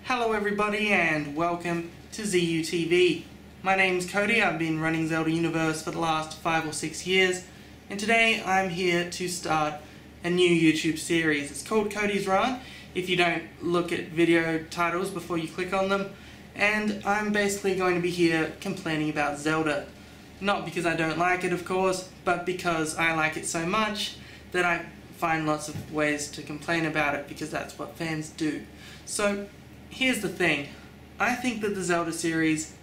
Hello everybody and welcome to ZUTV. My name's Cody, I've been running Zelda Universe for the last 5 or 6 years, and today I'm here to start a new YouTube series. It's called Cody's Rant, if you don't look at video titles before you click on them, and I'm basically going to be here complaining about Zelda. Not because I don't like it, of course, but because I like it so much that I find lots of ways to complain about it, because that's what fans do. So, here's the thing. I think that the Zelda series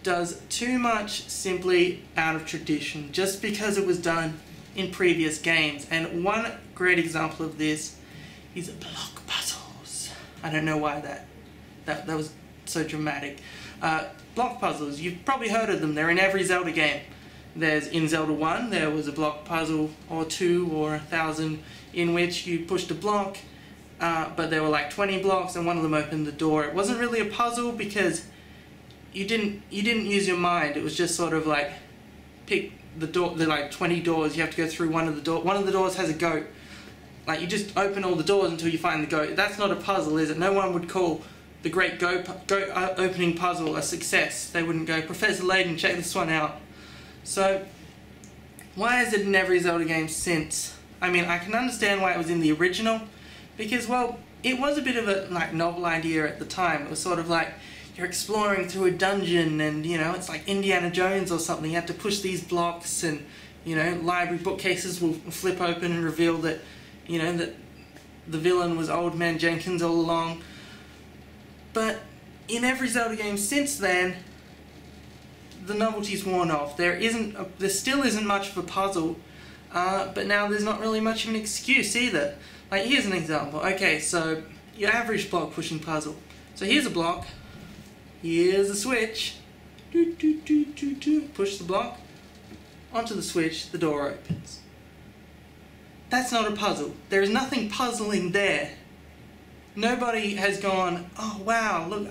does too much simply out of tradition, just because it was done in previous games. And one great example of this is block puzzles. I don't know why that was so dramatic. Block puzzles, you've probably heard of them. They're in every Zelda game. In Zelda 1, there was a block puzzle or 2 or 1,000 in which you pushed a block, but there were like 20 blocks and one of them opened the door. It wasn't really a puzzle because you didn't use your mind. It was just sort of like pick the door. There are like 20 doors. You have to go through one of the doors. One of the doors has a goat. Like, you just open all the doors until you find the goat. That's not a puzzle, is it? No one would call the great goat opening puzzle a success. They wouldn't go, Professor Layton, check this one out. So, why is it in every Zelda game since? I mean, I can understand why it was in the original, because, well, it was a bit of a novel idea at the time. It was sort of like you're exploring through a dungeon and, you know, it's like Indiana Jones or something. You have to push these blocks and, you know, library bookcases will flip open and reveal that, you know, that the villain was Old Man Jenkins all along. But in every Zelda game since then, the novelty's worn off. There still isn't much of a puzzle, but now there's not really much of an excuse either. Like, here's an example. Okay, so your average block pushing puzzle. So here's a block, here's a switch, push the block, onto the switch, the door opens. That's not a puzzle. There is nothing puzzling there. Nobody has gone, oh wow, look,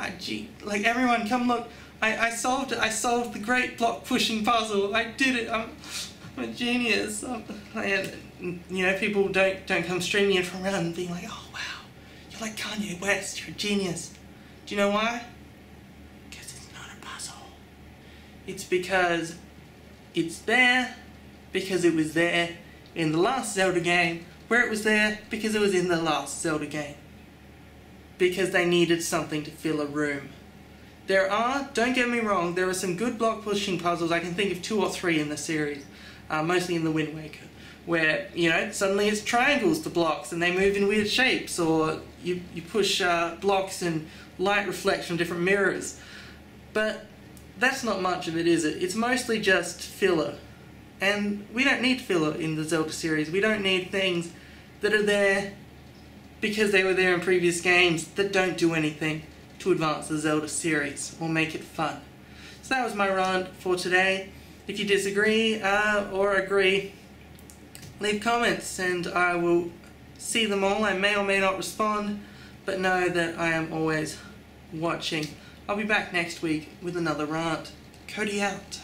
like, everyone come look, I solved it. I solved the great block pushing puzzle. I did it. I'm a genius. And, you know, people don't come streaming in from around and being like, oh wow, you're like Kanye West. You're a genius. Do you know why? Because it's not a puzzle. It's because it's there because it was there in the last Zelda game, where it was there because it was in the last Zelda game. Because they needed something to fill a room. Don't get me wrong, there are some good block pushing puzzles. I can think of 2 or 3 in the series, mostly in the Wind Waker, where, you know, suddenly it's triangles to blocks and they move in weird shapes, or you push blocks and light reflects from different mirrors. But that's not much of it, is it? It's mostly just filler. And we don't need filler in the Zelda series. We don't need things that are there because they were there in previous games that don't do anything to advance the Zelda series or make it fun. So that was my rant for today. If you disagree or agree, leave comments and I will see them all. I may or may not respond, but know that I am always watching. I'll be back next week with another rant. Cody out.